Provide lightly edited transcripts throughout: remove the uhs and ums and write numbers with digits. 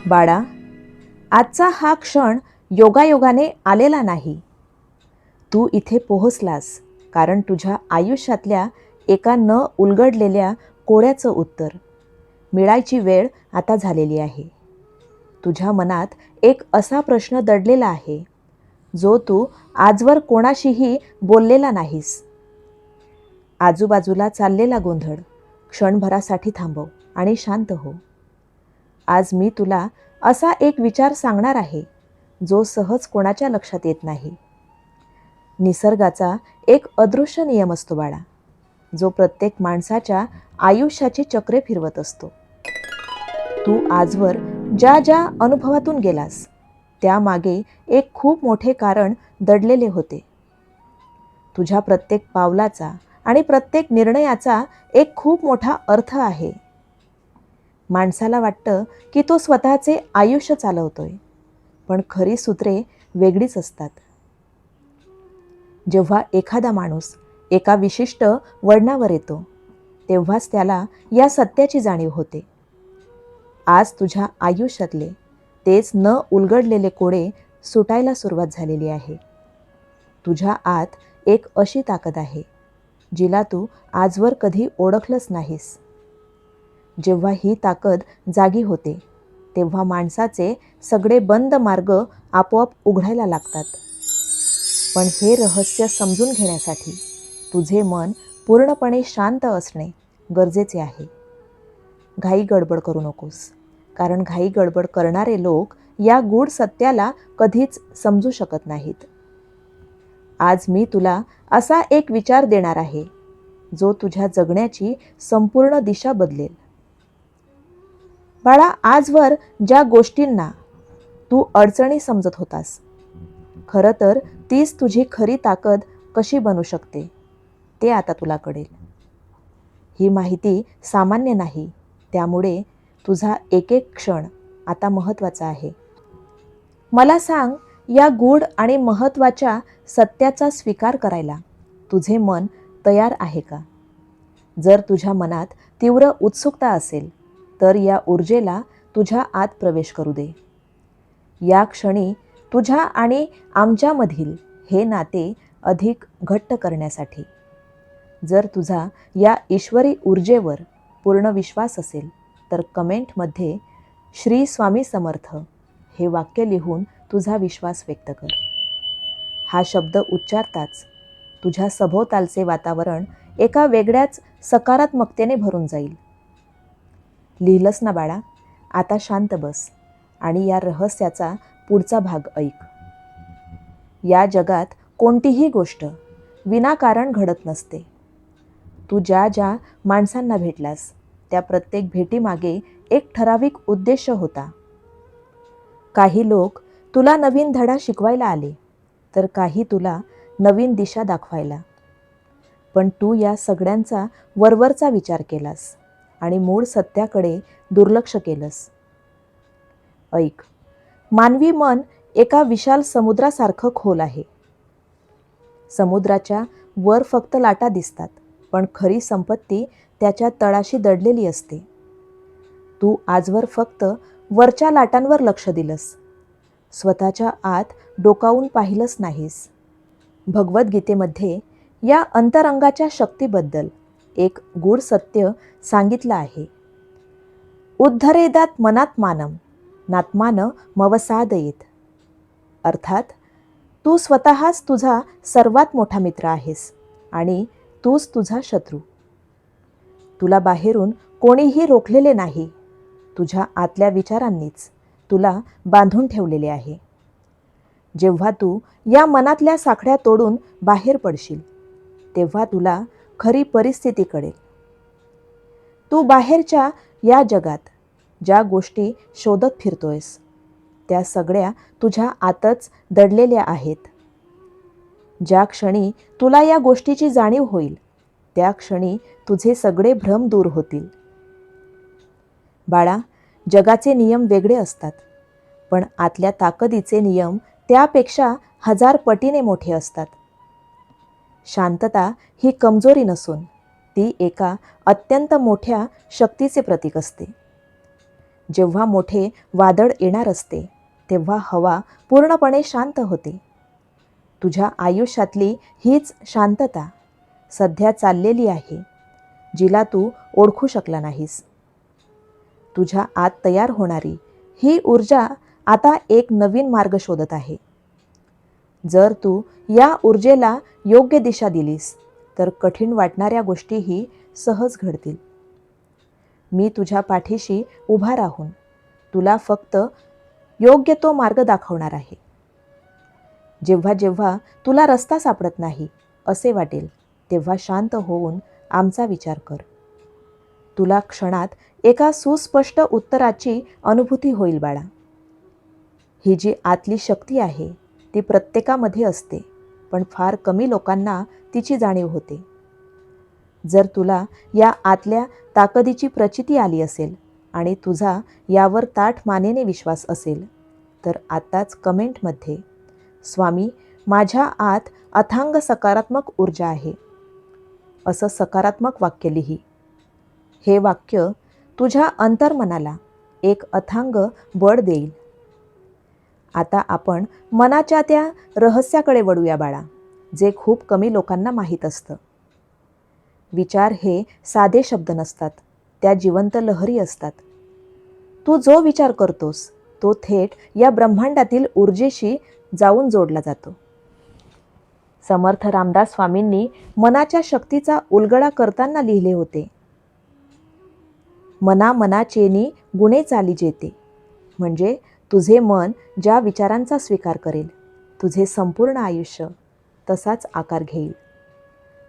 बाळा, आजचा हा क्षण योगायोगाने आलेला नाही. तू इथे पोहोचलास कारण तुझ्या आयुष्यातल्या एका न उलगडलेल्या कोड्याचं उत्तर मिळायची वेळ आता झालेली आहे. तुझ्या मनात एक असा प्रश्न दडलेला आहे, जो तू आजवर कोणाशीही बोललेला नाहीस. आजूबाजूला चाललेला गोंधळ क्षणभरासाठी थांबव आणि शांत हो. आज मी तुला असा एक विचार सांगणार आहे, जो सहज कोणाच्या लक्षात येत नाही. निसर्गाचा एक अदृश्य नियम असतो बाळा, जो प्रत्येक माणसाच्या आयुष्याची चक्रे फिरवत असतो. तू आजवर ज्या ज्या अनुभवातून गेलास, त्यामागे एक खूप मोठे कारण दडलेले होते. तुझ्या प्रत्येक पावलाचा आणि प्रत्येक निर्णयाचा एक खूप मोठा अर्थ आहे. माणसाला वाटतं की तो स्वतःचे आयुष्य चालवतोय, पण खरी सूत्रे वेगळीच असतात. जेव्हा एखादा माणूस एका विशिष्ट वळणावर येतो, तेव्हाच त्याला या सत्याची जाणीव होते. आज तुझ्या आयुष्यातले तेच न उलगडलेले कोडे सुटायला सुरुवात झालेली आहे. तुझ्या आत एक अशी ताकद आहे, जिला तू आजवर कधी ओळखलंच नाहीस. जेव्हा ही ताकद जागी होते, तेव्हा माणसाचे सगळे बंद मार्ग आपोआप उघडायला लागतात. पण हे रहस्य समजून घेण्यासाठी तुझे मन पूर्णपणे शांत असणे गरजेचे आहे. घाई गडबड करू नकोस, कारण घाई गडबड करणारे लोक या गूढ सत्याला कधीच समजू शकत नाहीत. आज मी तुला असा एक विचार देणार आहे, जो तुझ्या जगण्याची संपूर्ण दिशा बदलेल. बाळा, आजवर ज्या गोष्टींना तू अडचणी समजत होतास, खरं तर तीच तुझी खरी ताकद कशी बनू शकते, ते आता तुला कळेल. ही माहिती सामान्य नाही, त्यामुळे तुझा एक एक क्षण आता महत्त्वाचा आहे. मला सांग, या गूढ आणि महत्त्वाच्या सत्याचा स्वीकार करायला तुझे मन तयार आहे का? जर तुझ्या मनात तीव्र उत्सुकता असेल, तर या ऊर्जेला तुझ्या आत प्रवेश करू दे. या क्षणी तुझ्या आणि आमच्यामधील हे नाते अधिक घट्ट करण्यासाठी. जर तुझा या ईश्वरी ऊर्जेवर पूर्ण विश्वास असेल, तर कमेंटमध्ये श्री स्वामी समर्थ हे वाक्य लिहून तुझा विश्वास व्यक्त कर. हा शब्द उच्चारताच तुझ्या सभोवतालचे वातावरण एका वेगळ्याच सकारात्मकतेने भरून जाईल. लिहिलंस ना बाळा? आता शांत बस आणि या रहस्याचा पुढचा भाग ऐक. या जगात कोणतीही गोष्ट विनाकारण घडत नसते. तू ज्या ज्या माणसांना भेटलास, त्या प्रत्येक भेटीमागे एक ठराविक उद्देश होता. काही लोक तुला नवीन धडा शिकवायला आले, तर काही तुला नवीन दिशा दाखवायला. पण तू या सगळ्यांचा वरवरचा विचार केलास आणि मूळ सत्याकडे दुर्लक्ष केलंस. ऐक, मानवी मन एका विशाल समुद्रासारखं खोल आहे. समुद्राच्या वर फक्त लाटा दिसतात, पण खरी संपत्ती त्याच्या तळाशी दडलेली असते. तू आजवर फक्त वरच्या लाटांवर लक्ष दिलंस, स्वतःच्या आत डोकावून पाहिलंच नाहीस. भगवद्गीतेमध्ये या अंतरंगाच्या शक्तीबद्दल एक गूढ सत्य सांगितलं आहे. उद्धरेदात मनात्मानं नात्मानं मवसादयेत. अर्थात तू स्वतःच तुझा सर्वात मोठा मित्र आहेस आणि तूच तुझा शत्रू. तुला बाहेरून कोणीही रोखलेले नाही, तुझ्या आतल्या विचारांनीच तुला बांधून ठेवलेले आहे. जेव्हा तू या मनातल्या साखळ्या तोडून बाहेर पडशील, तेव्हा तुला खरी परिस्थिती कळेल. तू बाहेरच्या या जगात ज्या गोष्टी शोधत फिरतोयस, त्या सगळ्या तुझ्या आतच दडलेल्या आहेत. ज्या क्षणी तुला या गोष्टीची जाणीव होईल, त्या क्षणी तुझे सगळे भ्रम दूर होतील. बाळा, जगाचे नियम वेगळे असतात, पण आतल्या ताकदीचे नियम त्यापेक्षा 1000 पटीने मोठे असतात. शांतता ही कमजोरी नसून ती एका अत्यंत मोठ्या शक्तीचे प्रतीक असते. जेव्हा मोठे वादळ येणार असते तेव्हा हवा पूर्णपणे शांत होते. तुझ्या आयुष्यातली हीच शांतता सध्या चाललेली आहे, जिला तू ओळखू शकला नाहीस. तुझ्या आत तयार होणारी ही ऊर्जा आता एक नवीन मार्ग शोधत आहे. जर तू या ऊर्जेला योग्य दिशा दिलीस तर कठीण वाटणाऱ्या गोष्टीही सहज घडतील. मी तुझ्या पाठीशी उभा राहून तुला फक्त योग्य तो मार्ग दाखवणार आहे. जेव्हा जेव्हा तुला रस्ता सापडत नाही असे वाटेल तेव्हा शांत होऊन आमचा विचार कर. तुला क्षणात एका सुस्पष्ट उत्तराची अनुभूती होईल बाळा. ही जी आतली शक्ती आहे ती प्रत्येकामध्ये असते, पण फार कमी लोकांना तिची जाणीव होते. जर तुला या आतल्या ताकदीची प्रचिती आली असेल आणि तुझा यावर ताठ मानेने विश्वास असेल तर आताच कमेंटमध्ये स्वामी, माझ्या आत अथांग सकारात्मक ऊर्जा आहे असं सकारात्मक वाक्य लिही. हे वाक्य तुझ्या अंतर्मनाला एक अथांग बळ देईल. आता आपण मनाच्या त्या रहस्याकडे वळूया बाळा, जे खूप कमी लोकांना माहीत असतं. विचार हे साधे शब्द नसतात, त्या जिवंत लहरी असतात. तू जो विचार करतोस तो थेट या ब्रह्मांडातील ऊर्जेशी जाऊन जोडला जातो. समर्थ रामदास स्वामींनी मनाच्या शक्तीचा उलगडा करताना लिहिले होते, मना मनाचेनी गुणे चाली जेते. म्हणजे तुझे मन ज्या विचारांचा स्वीकार करेल तुझे संपूर्ण आयुष्य तसाच आकार घेईल.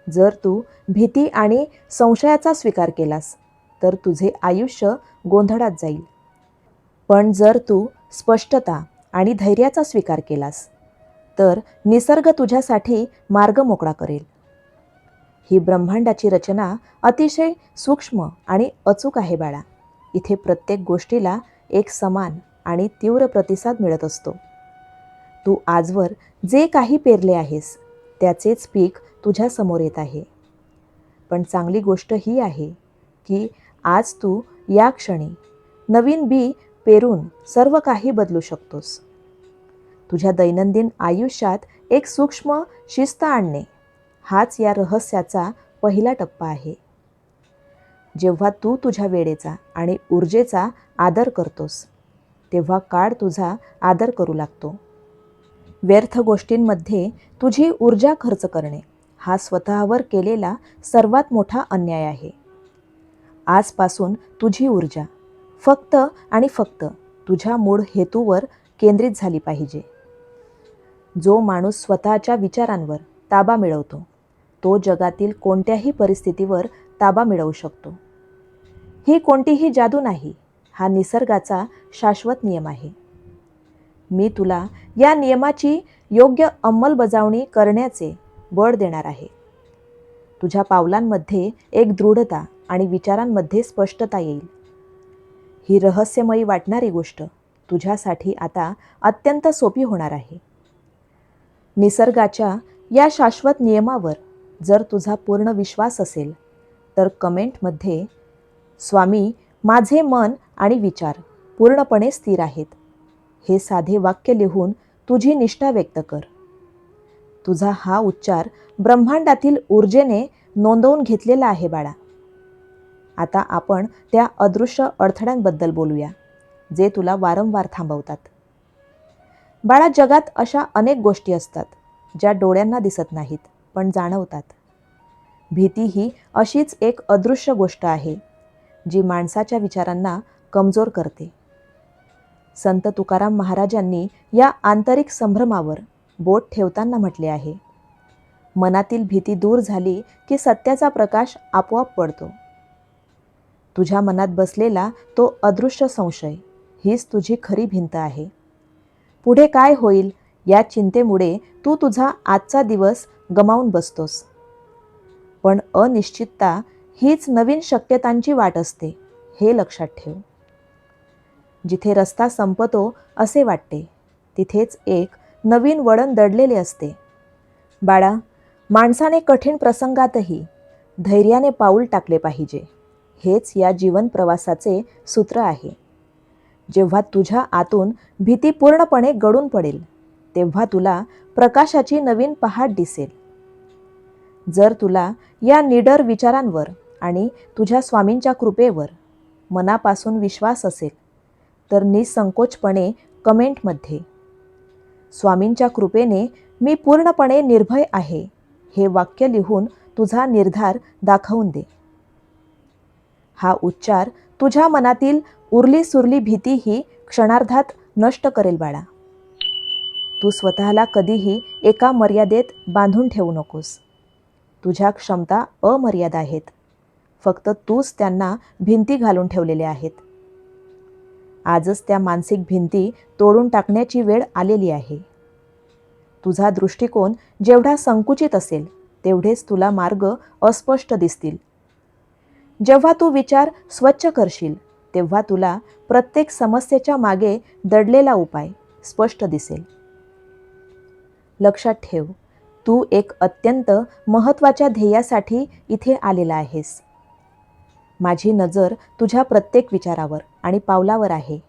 जर तू भीती आणि संशयाचा स्वीकार केलास तर तुझे आयुष्य गोंधळात जाईल. पण जर तू स्पष्टता आणि धैर्याचा स्वीकार केलास तर निसर्ग तुझ्यासाठी मार्ग मोकळा करेल. ही ब्रह्मांडाची रचना अतिशय सूक्ष्म आणि अचूक आहे बाळा. इथे प्रत्येक गोष्टीला एक समान आणि तीव्र प्रतिसाद मिळत असतो. तू आजवर जे काही पेरले आहेस त्याचेच पीक तुझ्या समोर येत आहे. पण चांगली गोष्ट ही आहे की आज तू या क्षणी नवीन बी पेरून सर्व काही बदलू शकतोस. तुझ्या दैनंदिन आयुष्यात एक सूक्ष्म शिस्त आणणे हाच या रहस्याचा पहिला टप्पा आहे. जेव्हा तू तुझ्या वेळेचा आणि ऊर्जेचा आदर करतोस तेव्हा काळ तुझा आदर करू लागतो. व्यर्थ गोष्टींमध्ये तुझी ऊर्जा खर्च करणे हा स्वतःवर केलेला सर्वात मोठा अन्याय आहे. आजपासून तुझी ऊर्जा फक्त आणि फक्त तुझ्या मूळ हेतूवर केंद्रित झाली पाहिजे. जो माणूस स्वतःच्या विचारांवर ताबा मिळवतो तो जगातील कोणत्याही परिस्थितीवर ताबा मिळवू शकतो. ही कोणतीही जादू नाही, हा निसर्गाचा शाश्वत नियम आहे. मी तुला या नियमाची योग्य अंमलबजावणी करण्याचे बळ देणार आहे. तुझ्या पावलांमध्ये एक दृढता आणि विचारांमध्ये स्पष्टता येईल. ही रहस्यमयी वाटणारी गोष्ट तुझ्यासाठी आता अत्यंत सोपी होणार आहे. निसर्गाच्या या शाश्वत नियमावर जर तुझा पूर्ण विश्वास असेल तर कमेंटमध्ये स्वामी, माझे मन आणि विचार पूर्णपणे स्थिर आहेत हे साधे वाक्य लिहून तुझी निष्ठा व्यक्त कर. तुझा हा उच्चार ब्रह्मांडातील ऊर्जेने नोंदवून घेतलेला आहे बाळा. आता आपण त्या अदृश्य अडथळ्यांबद्दल बोलूया जे तुला वारंवार थांबवतात. बाळा, जगात अशा अनेक गोष्टी असतात ज्या डोळ्यांना दिसत नाहीत पण जाणवतात. भीती ही अशीच एक अदृश्य गोष्ट आहे जी माणसाच्या विचारांना कमजोर करते. संत तुकाराम महाराजांनी या आंतरिक संभ्रमावर बोट ठेवताना म्हटले आहे, मनातील भीती दूर झाली की सत्याचा प्रकाश आपोआप पडतो. तुझ्या मनात बसलेला तो अदृश्य संशय हीच तुझी खरी भिंत आहे. पुढे काय होईल या चिंतेमुळे तू तुझा आजचा दिवस गमावून बसतोस. पण अनिश्चितता हीच नवीन शक्यतांची वाट असते हे लक्षात ठेव. जिथे रस्ता संपतो असे वाटते तिथेच एक नवीन वळण दडलेले असते. बाळा, माणसाने कठीण प्रसंगातही धैर्याने पाऊल टाकले पाहिजे. हेच या जीवन प्रवासाचे सूत्र आहे. जेव्हा तुझ्या आतून भीती पूर्णपणे गळून पडेल, तेव्हा तुला प्रकाशाची नवीन पहाट दिसेल. जर तुला या निडर विचारांवर आणि तुझ्या स्वामींच्या कृपेवर मनापासून विश्वास असेल, तर निसंकोचपणे कमेंटमध्ये स्वामींच्या कृपेने मी पूर्णपणे निर्भय आहे हे वाक्य लिहून तुझा निर्धार दाखवून दे. हा उच्चार तुझ्या मनातील उरली सुरली भीती ही क्षणार्धात नष्ट करेल बाळा. तू स्वतःला कधीही एका मर्यादेत बांधून ठेवू नकोस. तुझ्या क्षमता अमर्याद आहेत. फक्त तूच त्यांना भिंती घालून ठेवलेल्या आहेत. आजच त्या मानसिक भिंती तोडून टाकण्याची वेळ आलेली आहे. तुझा दृष्टिकोन जेवढा संकुचित असेल, तेवढेच तुला मार्ग अस्पष्ट दिसतील. जेव्हा तू विचार स्वच्छ करशील, तेव्हा तुला प्रत्येक समस्येच्या मागे दडलेला उपाय स्पष्ट दिसेल. लक्षात ठेव, तू एक अत्यंत महत्त्वाच्या ध्येयासाठी इथे आलेला आहेस. माझी नजर तुझ्या प्रत्येक विचारावर आणि पावलावर आहे.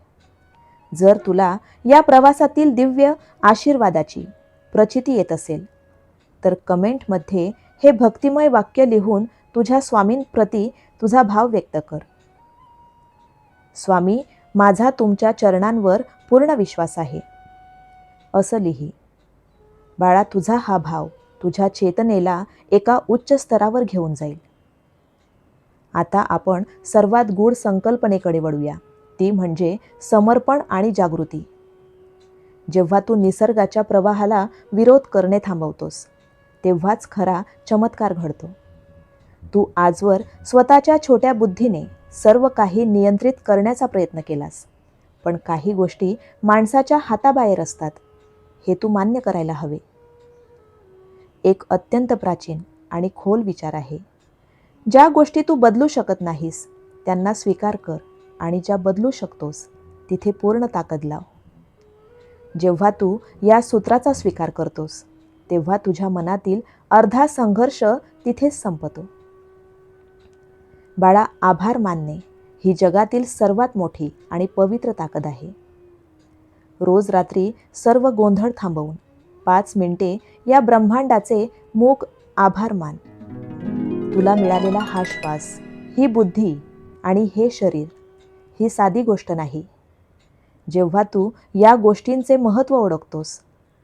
जर तुला या प्रवासातील दिव्य आशीर्वादाची प्रचिती येत असेल, तर कमेंटमध्ये हे भक्तिमय वाक्य लिहून तुझ्या स्वामींप्रती तुझा भाव व्यक्त कर. स्वामी, माझा तुमच्या चरणांवर पूर्ण विश्वास आहे, असं लिही. बाळा, तुझा हा भाव तुझ्या चेतनेला एका उच्च स्तरावर घेऊन जाईल. आता आपण सर्वात गूढ संकल्पनेकडे वळूया, ती म्हणजे समर्पण आणि जागृती. जेव्हा तू निसर्गाच्या प्रवाहाला विरोध करणे थांबवतोस, तेव्हाच खरा चमत्कार घडतो. तू आजवर स्वतःच्या छोट्या बुद्धीने सर्व काही नियंत्रित करण्याचा प्रयत्न केलास, पण काही गोष्टी माणसाच्या हाताबाहेर असतात, हे तू मान्य करायला हवे. एक अत्यंत प्राचीन आणि खोल विचार आहे. ज्या गोष्टी तू बदलू शकत नाहीस, त्यांना स्वीकार कर आणि ज्या बदलू शकतोस, तिथे पूर्ण ताकद लाव. जेव्हा तू या सूत्राचा स्वीकार करतोस, तेव्हा तुझ्या मनातील अर्धा संघर्ष तिथेच संपतो. बाळा, आभार मानणे ही जगातील सर्वात मोठी आणि पवित्र ताकद आहे. रोज रात्री सर्व गोंधळ थांबवून 5 मिनिटे या ब्रह्मांडाचे मूक आभार मान. तुला मिळालेला हा श्वास, ही बुद्धी आणि हे शरीर, ही साधी गोष्ट नाही. जेव्हा तू या गोष्टींचे महत्त्व ओळखतोस,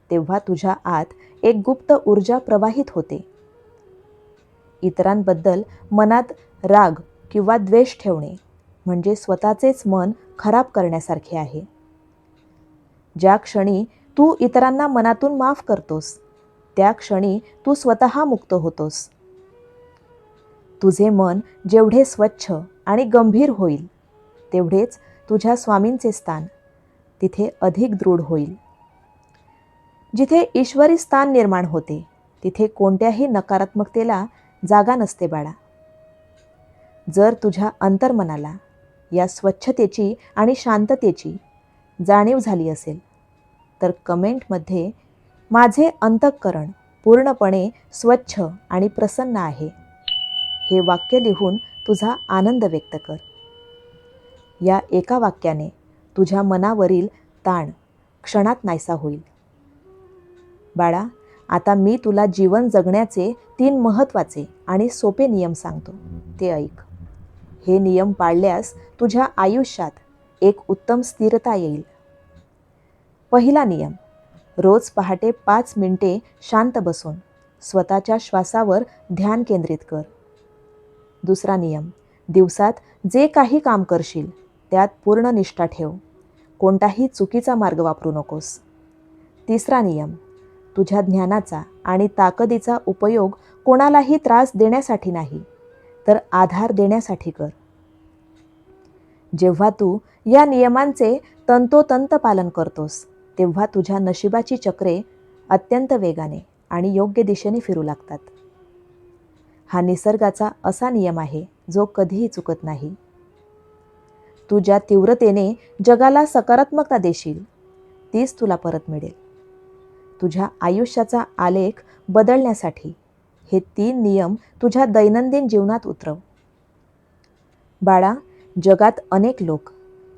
तेव्हा तुझ्या आत एक गुप्त ऊर्जा प्रवाहित होते. इतरांबद्दल मनात राग किंवा द्वेष ठेवणे म्हणजे स्वतःचेच मन खराब करण्यासारखे आहे. ज्या क्षणी तू इतरांना मनातून माफ करतोस, त्या क्षणी तू स्वतः मुक्त होतोस. तुझे मन जेवढे स्वच्छ आणि गंभीर होईल, तेवढेच तुझ्या स्वामींचे स्थान तिथे अधिक दृढ होईल. जिथे ईश्वरी स्थान निर्माण होते, तिथे कोणत्याही नकारात्मकतेला जागा नसते बाळा. जर तुझ्या अंतर्मनाला या स्वच्छतेची आणि शांततेची जाणीव झाली असेल, तर कमेंटमध्ये माझे अंतःकरण पूर्णपणे स्वच्छ आणि प्रसन्न आहे हे वाक्य लिहून तुझा आनंद व्यक्त कर. या एका वाक्याने तुझ्या मनावरील ताण क्षणात नाहीसा होईल. बाळा, आता मी तुला जीवन जगण्याचे 3 महत्त्वाचे आणि सोपे नियम सांगतो, ते ऐक. हे नियम पाळल्यास तुझ्या आयुष्यात एक उत्तम स्थिरता येईल. पहिला नियम, रोज पहाटे 5 मिनिटे शांत बसून स्वतःच्या श्वासावर ध्यान केंद्रित कर. दुसरा नियम, दिवसात जे काही काम करशील, त्यात पूर्ण निष्ठा ठेव. कोणताही चुकीचा मार्ग वापरू नकोस. तिसरा नियम, तुझ्या ज्ञानाचा आणि ताकदीचा उपयोग कोणालाही त्रास देण्यासाठी नाही, तर आधार देण्यासाठी कर. जेव्हा तू या नियमांचे तंतोतंत पालन करतोस, तेव्हा तुझ्या नशिबाची चक्रे अत्यंत वेगाने आणि योग्य दिशेने फिरू लागतात. हा निसर्गाचा असा नियम आहे जो कधीही चुकत नाही. तू ज्या तीव्रतेने जगाला सकारात्मकता देशील, तीच तुला परत मिळेल. तुझ्या आयुष्याचा आलेख बदलण्यासाठी हे 3 नियम तुझ्या दैनंदिन जीवनात उतरव. बाळा, जगात अनेक लोक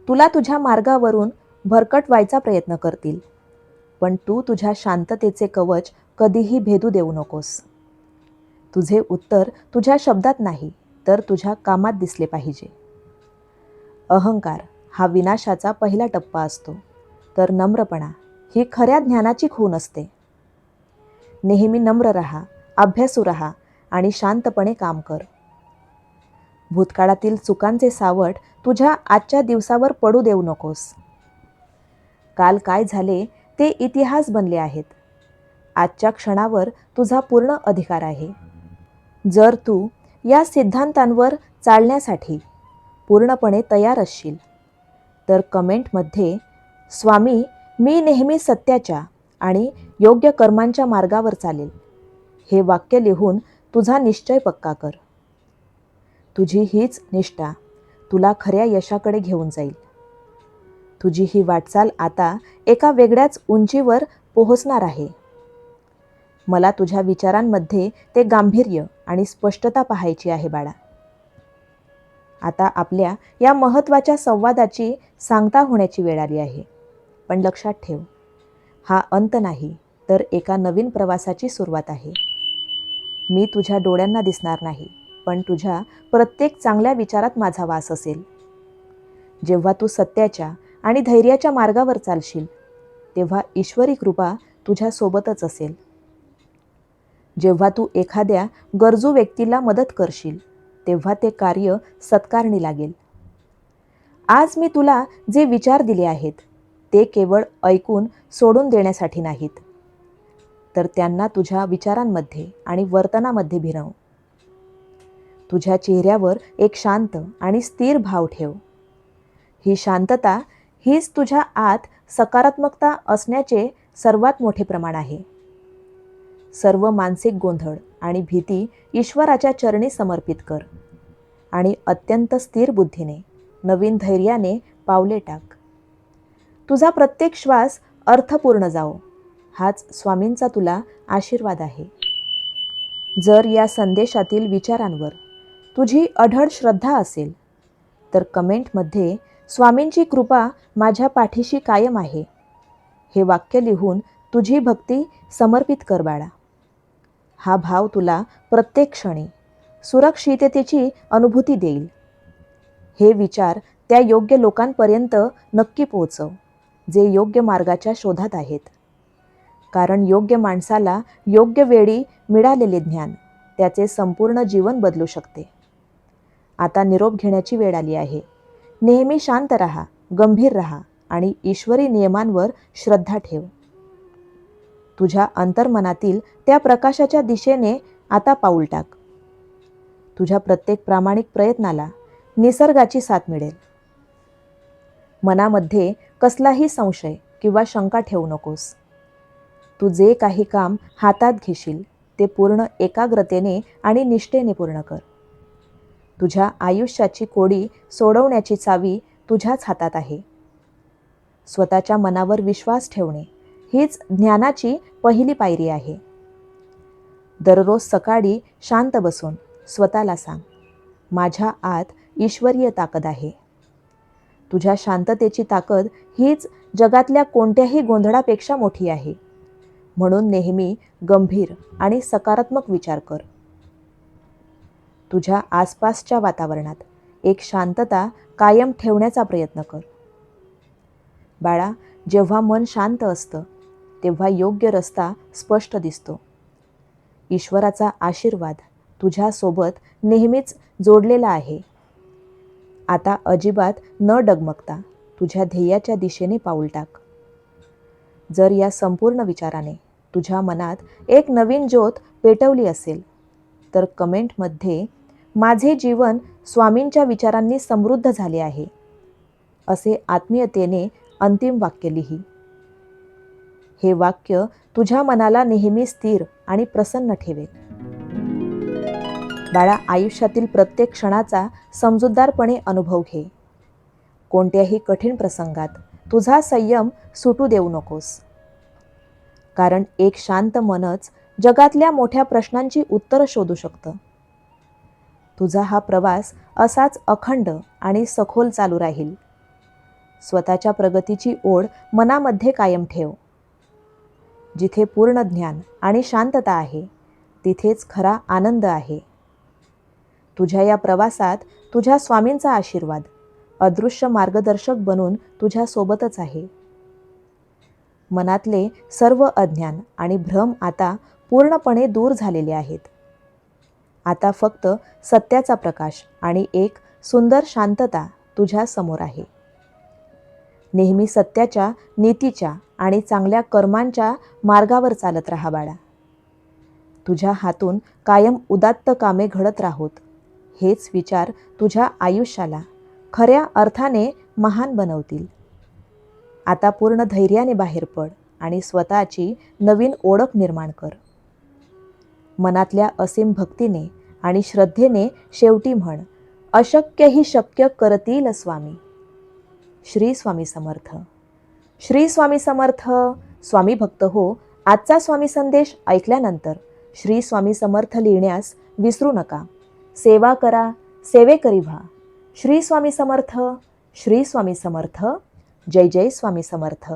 तुला तुझ्या मार्गावरून भरकटवायचा प्रयत्न करतील, पण तू तुझ्या शांततेचे कवच कधीही भेदू देऊ नकोस. तुझे उत्तर तुझ्या शब्दात नाही, तर तुझ्या कामात दिसले पाहिजे. अहंकार हा विनाशाचा पहिला टप्पा असतो, तर नम्रपणा ही खऱ्या ज्ञानाची खूण असते. नेहमी नम्र राहा, अभ्यासू राहा आणि शांतपणे काम कर. भूतकाळातील चुकांचे सावट तुझ्या आजच्या दिवसावर पडू देऊ नकोस. काल काय झाले ते इतिहास बनले आहेत. आजच्या क्षणावर तुझा पूर्ण अधिकार आहे. जर तू या सिद्धांतांवर चालण्यासाठी पूर्णपणे तयार असशील, तर कमेंटमध्ये स्वामी, मी नेहमी सत्याच्या आणि योग्य कर्मांच्या मार्गावर चालेल, हे वाक्य लिहून तुझा निश्चय पक्का कर. तुझी हीच निष्ठा तुला खऱ्या यशाकडे घेऊन जाईल. तुझी ही वाटचाल आता एका वेगळ्याच उंचीवर पोहोचणार आहे. मला तुझ्या विचारांमध्ये ते गांभीर्य आणि स्पष्टता पाहायची आहे बाळा. आता आपल्या या महत्त्वाच्या संवादाची सांगता होण्याची वेळ आली आहे. पण लक्षात ठेव, हा अंत नाही, तर एका नवीन प्रवासाची सुरुवात आहे. मी तुझ्या डोळ्यांना दिसणार नाही, पण तुझ्या प्रत्येक चांगल्या विचारात माझा वास असेल. जेव्हा तू सत्याच्या आणि धैर्याच्या मार्गावर चालशील, तेव्हा ईश्वरी कृपा तुझ्यासोबतच असेल. जेव्हा तू एखाद्या गरजू व्यक्तीला मदत करशील, तेव्हा ते कार्य सत्कारणी लागेल. आज मी तुला जे विचार दिले आहेत, ते केवळ ऐकून सोडून देण्यासाठी नाहीत, तर त्यांना तुझ्या विचारांमध्ये आणि वर्तनामध्ये भिनव. तुझ्या चेहऱ्यावर एक शांत आणि स्थिर भाव ठेव. ही शांतता हीच तुझ्या आत सकारात्मकता असण्याचे सर्वात मोठे प्रमाण आहे. सर्व मानसिक गोंधळ आणि भीती ईश्वराच्या चरणी समर्पित कर आणि अत्यंत स्थिर बुद्धीने, नवीन धैर्याने पावले टाक. तुझा प्रत्येक श्वास अर्थपूर्ण जाओ, हाच स्वामींचा तुला आशीर्वाद आहे. जर या संदेशातील विचारांवर तुझी अढळ श्रद्धा असेल, तर कमेंटमध्ये स्वामींची कृपा माझ्या पाठीशी कायम आहे, हे वाक्य लिहून तुझी भक्ती समर्पित कर बाळा. हा भाव तुला प्रत्येक क्षणी सुरक्षिततेची अनुभूती देईल. हे विचार त्या योग्य लोकांपर्यंत नक्की पोहोचव, जे योग्य मार्गाच्या शोधात आहेत. कारण योग्य माणसाला योग्य वेळी मिळालेले ज्ञान त्याचे संपूर्ण जीवन बदलू शकते. आता निरोप घेण्याची वेळ आली आहे. नेहमी शांत राहा, गंभीर राहा आणि ईश्वरी नियमांवर श्रद्धा ठेव. तुझ्या अंतर्मनातील त्या प्रकाशाच्या दिशेने आता पाऊल टाक. तुझ्या प्रत्येक प्रामाणिक प्रयत्नाला निसर्गाची साथ मिळेल. मनामध्ये कसलाही संशय किंवा शंका ठेवू नकोस. तू जे काही काम हातात घेशील, ते पूर्ण एकाग्रतेने आणि निष्ठेने पूर्ण कर. तुझ्या आयुष्याची कोडी सोडवण्याची चावी तुझ्याच हातात आहे. स्वतःच्या मनावर विश्वास ठेवणे हीच ज्ञानाची पहिली पायरी आहे. दररोज सकाळी शांत बसून स्वतःला सांग, माझ्या आत ईश्वरीय ताकद आहे. तुझ्या शांततेची ताकद हीच जगातल्या कोणत्याही गोंधळापेक्षा मोठी आहे. म्हणून नेहमी गंभीर आणि सकारात्मक विचार कर. तुझ्या आसपासच्या वातावरणात एक शांतता कायम ठेवण्याचा प्रयत्न कर. बाळा, जेव्हा मन शांत असतं, तेव्हा योग्य रस्ता स्पष्ट दिसतो. ईश्वराचा आशीर्वाद तुझ्यासोबत नेहमीच जोडलेला आहे. आता अजिबात न डगमगता तुझ्या ध्येयाच्या दिशेने पाऊल टाक. जर या संपूर्ण विचाराने तुझ्या मनात एक नवीन ज्योत पेटवली असेल, तर कमेंटमध्ये माझे जीवन स्वामींच्या विचारांनी समृद्ध झाले आहे, असे आत्मीयतेने अंतिम वाक्य लिही. हे वाक्य तुझ्या मनाला नेहमी स्थिर आणि प्रसन्न ठेवेल. बाळा, आयुष्यातील प्रत्येक क्षणाचा समजूतदारपणे अनुभव घे. कोणत्याही कठीण प्रसंगात तुझा संयम सुटू देऊ नकोस. कारण एक शांत मनच जगातल्या मोठ्या प्रश्नांची उत्तरं शोधू शकतं. तुझा हा प्रवास असाच अखंड आणि सखोल चालू राहील. स्वतःच्या प्रगतीची ओढ मनामध्ये कायम ठेव. जिथे पूर्ण ज्ञान आणि शांतता आहे तिथेच खरा आनंद आहे. तुझ्या या प्रवासात तुझ्या स्वामींचा आशीर्वाद अदृश्य मार्गदर्शक बनून तुझ्या सोबतच आहे. मनातले सर्व अज्ञान आणि भ्रम आता पूर्णपणे दूर झालेले आहेत. आता फक्त सत्याचा प्रकाश आणि एक सुंदर शांतता तुझ्या समोर आहे. नेहमी सत्याच्या, नीतीच्या आणि चांगल्या कर्मांच्या मार्गावर चालत राहा बाळा. तुझ्या हातून कायम उदात्त कामे घडत राहोत. हेच विचार तुझ्या आयुष्याला खऱ्या अर्थाने महान बनवतील. आता पूर्ण धैर्याने बाहेर पड आणि स्वतःची नवीन ओळख निर्माण कर. मनातल्या असीम भक्तीने आणि श्रद्धेने शेवटी म्हण, अशक्य ही शक्य करतील स्वामी. श्री स्वामी समर्थ. श्री स्वामी समर्थ. स्वामी भक्त हो, आजचा स्वामी संदेश ऐकल्यानंतर श्री स्वामी समर्थ लिहिण्यास विसरू नका. सेवा करा, सेवेकरी व्हा. श्री स्वामी समर्थ. श्री स्वामी समर्थ. जय जय स्वामी समर्थ.